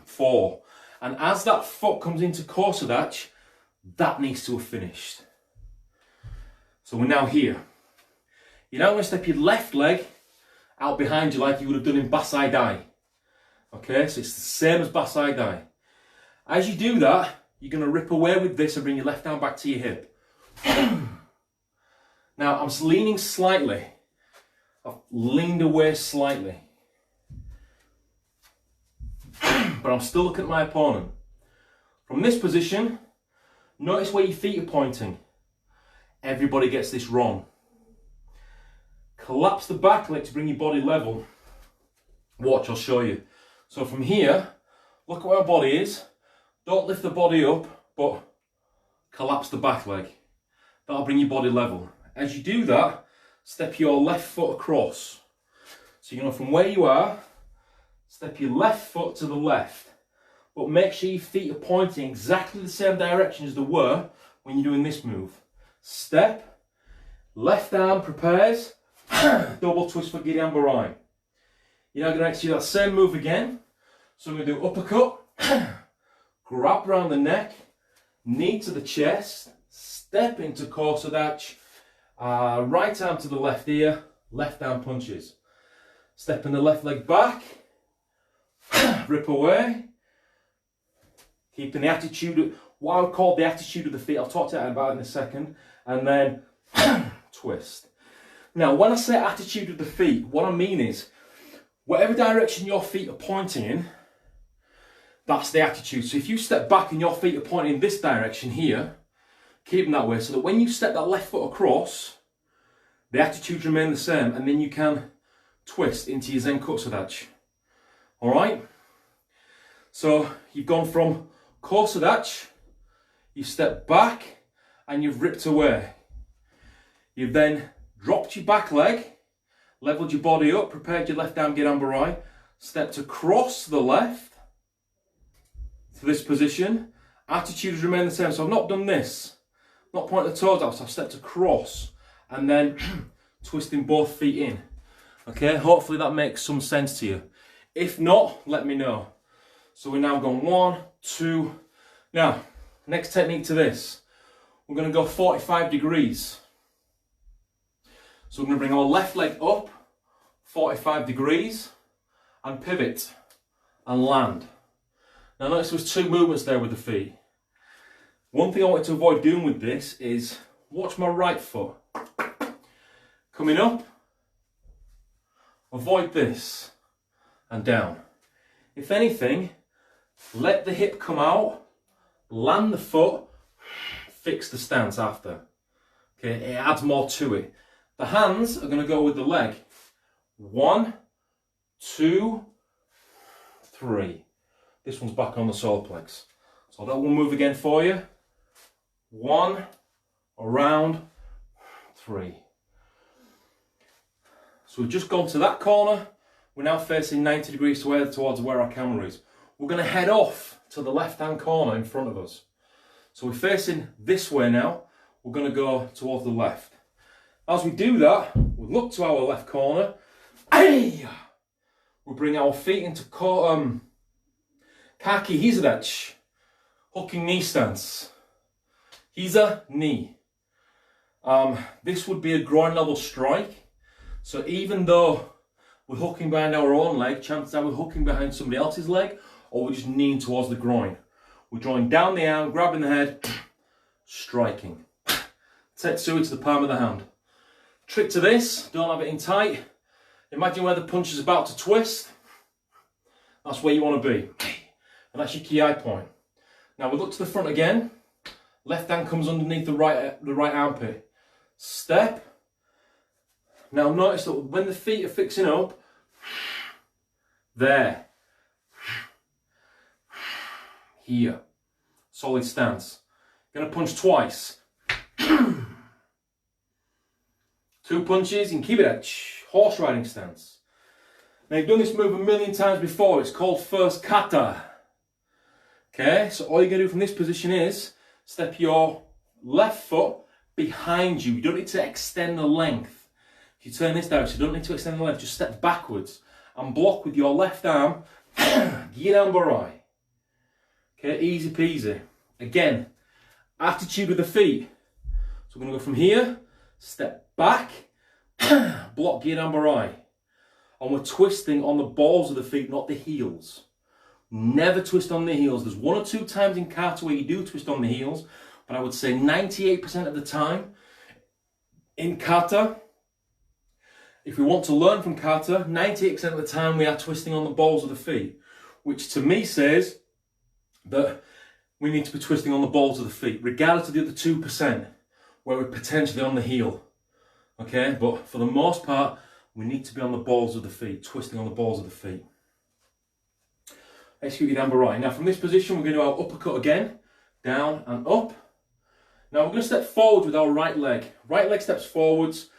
4. And as that foot comes into korsadachi, that needs to have finished. So we're now here. You're now going to step your left leg out behind you like you would have done in Basai Dai. Okay, so it's the same as Basai Dai. As you do that, you're going to rip away with this and bring your left arm back to your hip. Now I'm leaning slightly. I've leaned away slightly. But I'm still looking at my opponent. From this position, notice where your feet are pointing. Everybody gets this wrong. Collapse the back leg to bring your body level. Watch, I'll show you. So from here, look at where our body is. Don't lift the body up, but collapse the back leg. That'll bring your body level. As you do that, step your left foot across. So you know from where you are, step your left foot to the left. But make sure your feet are pointing exactly the same direction as they were when you're doing this move. Step, left arm prepares, double twist for Giri-Ambarai. You're now going to execute that same move again. So I'm going to do uppercut, grab around the neck, knee to the chest, step into Kosodachi, right arm to the left ear, left arm punches. Stepping the left leg back, rip away, keeping the attitude, what I would call the attitude of the feet. I'll talk to you about it in a second. And then twist. Now, when I say attitude of the feet, what I mean is, whatever direction your feet are pointing in, that's the attitude. So if you step back and your feet are pointing in this direction here, keep them that way so that when you step that left foot across, the attitudes remain the same, and then you can twist into your Zen Kosodachi. Alright? So you've gone from Kosodachi, you step back and you've ripped away. You've then dropped your back leg, levelled your body up, prepared your left arm Giri-Ambarai, stepped across the left to this position. Attitudes remain the same. So I've not done this, not pointed the toes out, so I've stepped across and then twisting both feet in. Okay, hopefully that makes some sense to you. If not, let me know. So we're now going 1, 2. Now, next technique to this. We're going to go 45 degrees. So we're going to bring our left leg up 45 degrees and pivot and land. Now notice there's 2 movements there with the feet. One thing I wanted to avoid doing with this is watch my right foot. Coming up, avoid this and down. If anything, let the hip come out, land the foot, fix the stance after. Okay, it adds more to it. The hands are going to go with the leg. 1, 2, 3. This one's back on the solar plex. So that will move again for you. 1, around, 3. So we've just gone to that corner. We're now facing 90 degrees towards where our camera is. We're going to head off to the left-hand corner in front of us. So we're facing this way now. We're going to go towards the left. As we do that, we look to our left corner. We bring our feet into Kaki Hizadechi, hooking knee stance. Hiza, knee. This would be a groin level strike. So even though we're hooking behind our own leg, chances are we're hooking behind somebody else's leg, or we're just kneeing towards the groin. We're drawing down the arm, grabbing the head, striking. Tetsui to the palm of the hand. Trick to this, don't have it in tight. Imagine where the punch is about to twist. That's where you want to be. And that's your key eye point. Now we look to the front again. Left hand comes underneath the right armpit. Step. Now notice that when the feet are fixing up, there, here, solid stance. Gonna punch twice. 2 punches in Kibidachi, horse riding stance. Now you've done this move a million times before. It's called first kata. Okay, so all you're gonna do from this position is step your left foot behind you. You don't need to extend the length. If you turn this direction, you don't need to extend the length, just step backwards and block with your left arm, Giri-Ambarai. Okay, easy peasy. Again, attitude of the feet. So we're going to go from here, step back, block Giri-Ambarai. And we're twisting on the balls of the feet, not the heels. Never twist on the heels. There's 1 or 2 times in kata where you do twist on the heels, but I would say 98% of the time in kata, if we want to learn from kata, 98% of the time we are twisting on the balls of the feet, which to me says that we need to be twisting on the balls of the feet, regardless of the other 2% where we're potentially on the heel. Okay, but for the most part, we need to be on the balls of the feet, twisting on the balls of the feet. Execute your Danbarai. Now from this position, we're going to do our uppercut again, down and up. Now we're going to step forward with our right leg. Right leg steps forwards,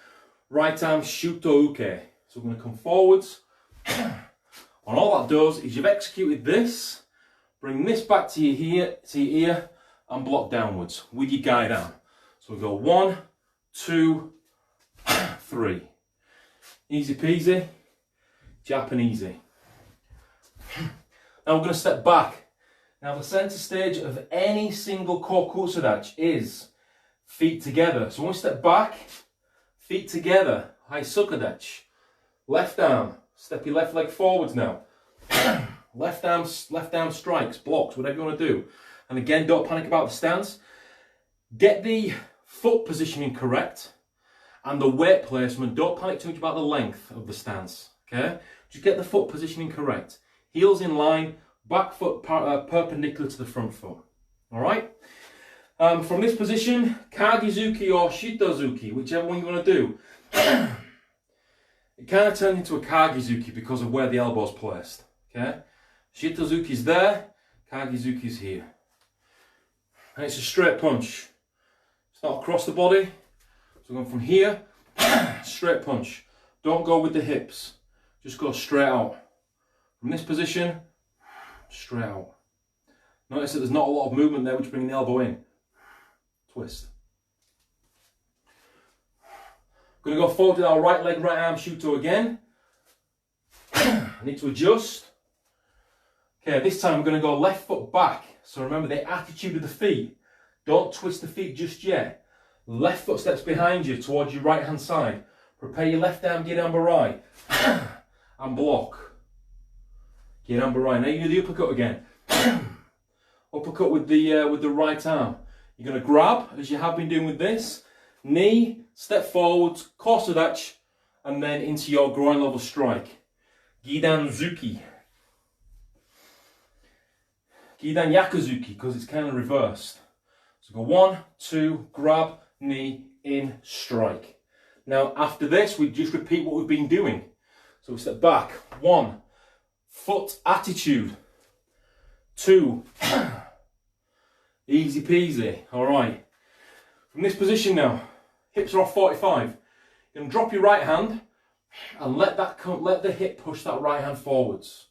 right arm shuto uke. So we're going to come forwards. And all that does is you've executed this, bring this back to your ear, and block downwards with your guide arm. So we go 1, 2, 3. Easy peasy, Japanese. Now we're going to step back. Now the center stage of any single kokusudachi is feet together. So when we step back, feet together, haisukadachi. Left arm, step your left leg forwards now. left arm strikes, blocks, whatever you want to do. And again, don't panic about the stance. Get the foot positioning correct and the weight placement. Don't panic too much about the length of the stance. Okay, just get the foot positioning correct. Heels in line, back foot perpendicular to the front foot. All right. From this position, Kagizuki or Shitozuki, whichever one you want to do. It kind of turns into a Kagizuki because of where the elbow is placed. Okay. Shitozuki's there, Kagizuki's here. And it's a straight punch. It's not across the body. So going from here, straight punch. Don't go with the hips. Just go straight out. From this position, straight out. Notice that there's not a lot of movement there, which brings the elbow in. Twist. Going to go forward with our right leg, right arm shuto again. I need to adjust. Okay, this time we're going to go left foot back. So remember the attitude of the feet. Don't twist the feet just yet. Left foot steps behind you towards your right hand side. Prepare your left arm, get Danbarai. And block. Get Danbarai. Now you do the uppercut again. Uppercut with the right arm. You're going to grab, as you have been doing with this. Knee, step forwards, kosudachi, and then into your groin level strike. Gidan Zuki. Gidan Yakuzuki, because it's kind of reversed. So go 1, 2, grab, knee, in, strike. Now after this, we just repeat what we've been doing. So we step back. 1, foot attitude. 2, easy peasy. All right. From this position now, hips are off 45. You're going to drop your right hand and let the hip push that right hand forwards.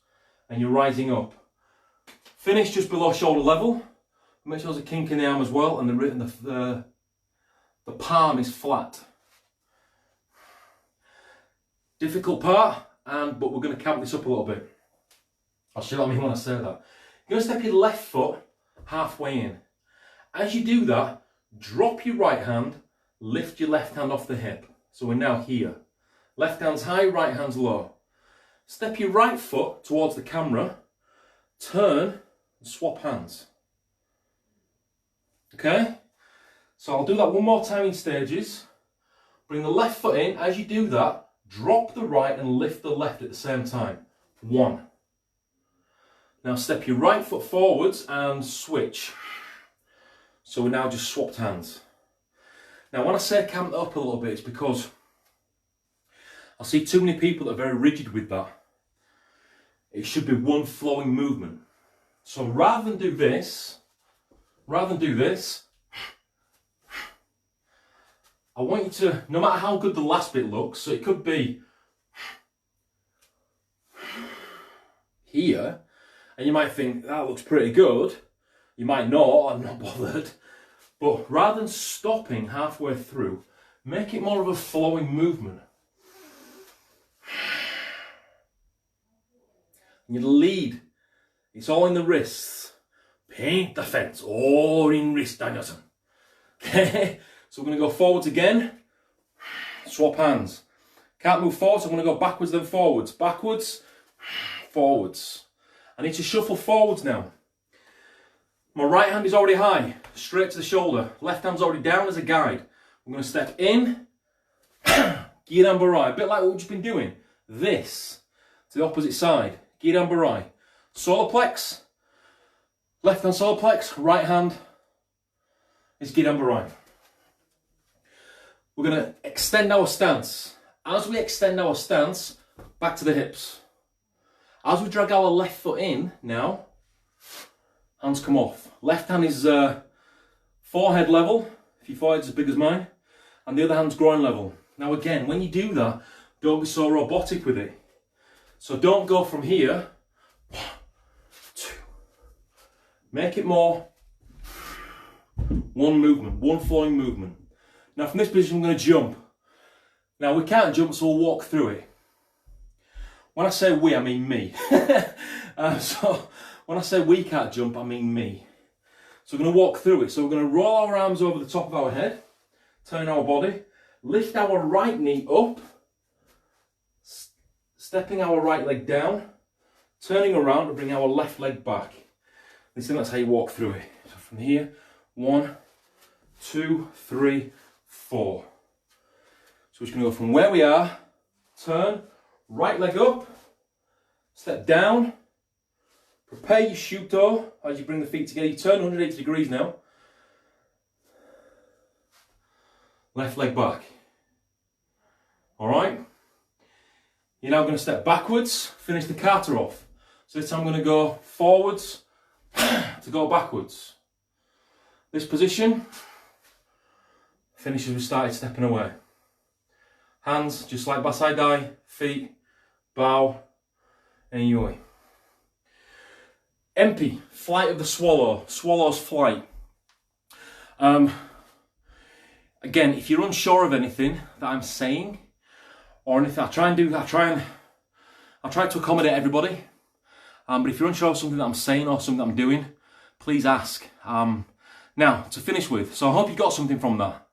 And you're rising up. Finish just below shoulder level. Make sure there's a kink in the arm as well, and the palm is flat. Difficult part, but we're going to camp this up a little bit. I'll show you what I mean when I say that. You're going to step your left foot halfway in. As you do that, drop your right hand, lift your left hand off the hip. So we're now here. Left hand's high, right hand's low. Step your right foot towards the camera, turn and swap hands. Okay? So I'll do that one more time in stages. Bring the left foot in. As you do that, drop the right and lift the left at the same time. 1. Now step your right foot forwards and switch. So we're now just swapped hands. Now when I say camp up a little bit, it's because I see too many people that are very rigid with that. It should be one flowing movement. So rather than do this, I want you to, no matter how good the last bit looks, so it could be here, and you might think, that looks pretty good. You might not, I'm not bothered. But rather than stopping halfway through, make it more of a flowing movement. And you lead. It's all in the wrists. Paint the fence, all in wrist, Danielson. Okay, so we're going to go forwards again. Swap hands. Can't move forwards, so I'm going to go backwards then forwards. Backwards, forwards. I need to shuffle forwards now. My right hand is already high, straight to the shoulder. Left hand's already down as a guide. I'm going to step in, gyi dan barai, a bit like what we've just been doing. This to the opposite side, gyi dan barai. Solar plex, left hand solar plex, right hand is gyi dan barai. We're going to extend our stance. As we extend our stance, back to the hips. As we drag our left foot in now, hands come off. Left hand is forehead level, if your forehead's as big as mine, and the other hand's groin level. Now again, when you do that, don't be so robotic with it. So don't go from here, 1, 2. Make it more one movement, one flowing movement. Now from this position, I'm going to jump. Now we can't jump, so we'll walk through it. When I say we, I mean me. So when I say we can't jump, I mean me. So we're going to walk through it. So we're going to roll our arms over the top of our head, turn our body, lift our right knee up, stepping our right leg down, turning around to bring our left leg back. That's how you walk through it. So from here, 1, 2, 3, 4. So we're just going to go from where we are, turn, right leg up, step down, prepare your shuto as you bring the feet together. You turn 180 degrees now. Left leg back. Alright? You're now going to step backwards, finish the kata off. So this time I'm going to go forwards to go backwards. This position, finish as we started stepping away. Hands just like Basai Dai, feet, bow, and yoi. Empi, flight of the swallow, swallow's flight. Again, if you're unsure of anything that I'm saying, or anything, I try to accommodate everybody. But if you're unsure of something that I'm saying or something that I'm doing, please ask. Now, to finish with, so I hope you got something from that.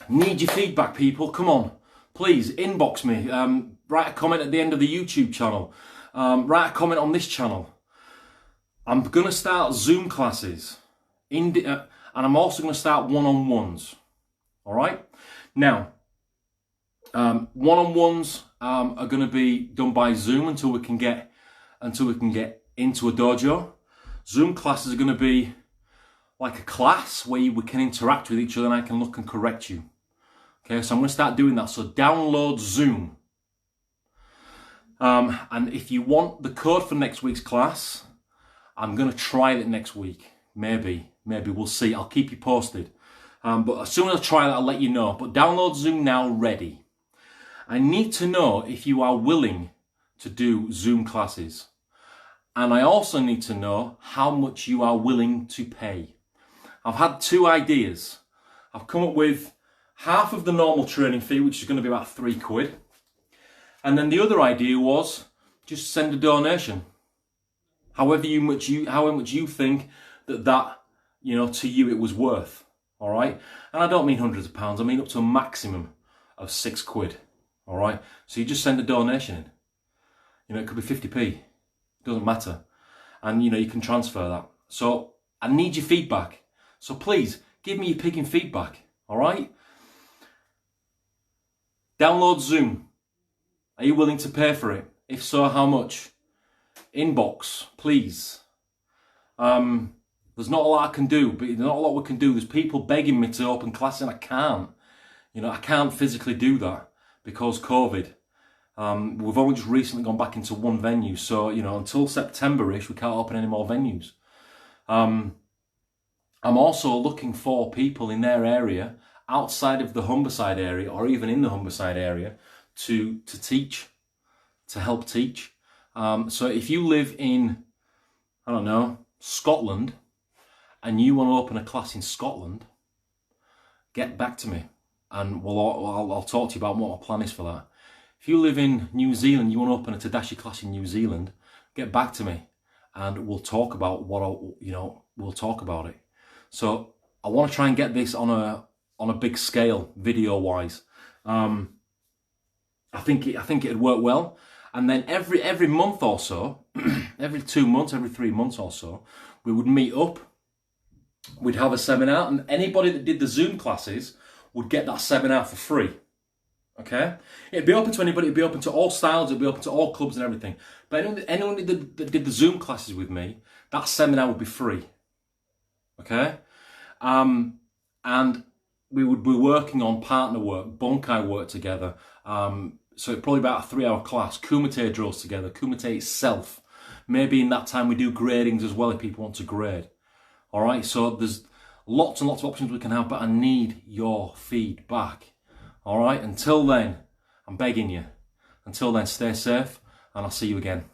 Need your feedback, people. Come on, please inbox me. Write a comment at the end of the YouTube channel. Write a comment on this channel. I'm going to start Zoom classes, and I'm also going to start one-on-ones. All right. Now, one-on-ones are going to be done by Zoom until we can get into a dojo. Zoom classes are going to be like a class where we can interact with each other and I can look and correct you. Okay, so I'm going to start doing that. So download Zoom. And if you want the code for next week's class, I'm going to try it next week. Maybe we'll see. I'll keep you posted. But as soon as I try that, I'll let you know. But download Zoom now, ready. I need to know if you are willing to do Zoom classes. And I also need to know how much you are willing to pay. I've had 2 ideas. I've come up with half of the normal training fee, which is going to be about £3. And then the other idea was just send a donation. However much you think that to you it was worth. All right. And I don't mean hundreds of pounds. I mean up to a maximum of £6. All right. So you just send a donation in. It could be 50p. Doesn't matter. And you can transfer that. So I need your feedback. So please give me your picking feedback. All right. Download Zoom. Are you willing to pay for it? If so, how much? Inbox, please. There's not a lot I can do, but there's not a lot we can do. There's people begging me to open classes and I can't. I can't physically do that because COVID. We've only just recently gone back into one venue. So, until September-ish, we can't open any more venues. I'm also looking for people in their area, outside of the Humberside area, or even in the Humberside area, to teach, to help teach. So if you live in, I don't know, Scotland, and you want to open a class in Scotland, get back to me, and I'll talk to you about what my plan is for that. If you live in New Zealand, you want to open a Tadashi class in New Zealand, get back to me, and we'll talk about we'll talk about it. So I want to try and get this on a big scale, video wise. I think it'd work well. And then every month or so, every 2 months, every 3 months or so, we would meet up. We'd have a seminar, and anybody that did the Zoom classes would get that seminar for free. Okay? It'd be open to anybody, it'd be open to all styles, it'd be open to all clubs and everything. But anyone that did the Zoom classes with me, that seminar would be free. Okay? And we would be working on partner work, bunkai work together. So it's probably about a 3-hour class, kumite drills together, kumite itself. Maybe in that time we do gradings as well if people want to grade. All right, so there's lots and lots of options we can have, but I need your feedback. All right, until then, I'm begging you. Until then, stay safe, and I'll see you again.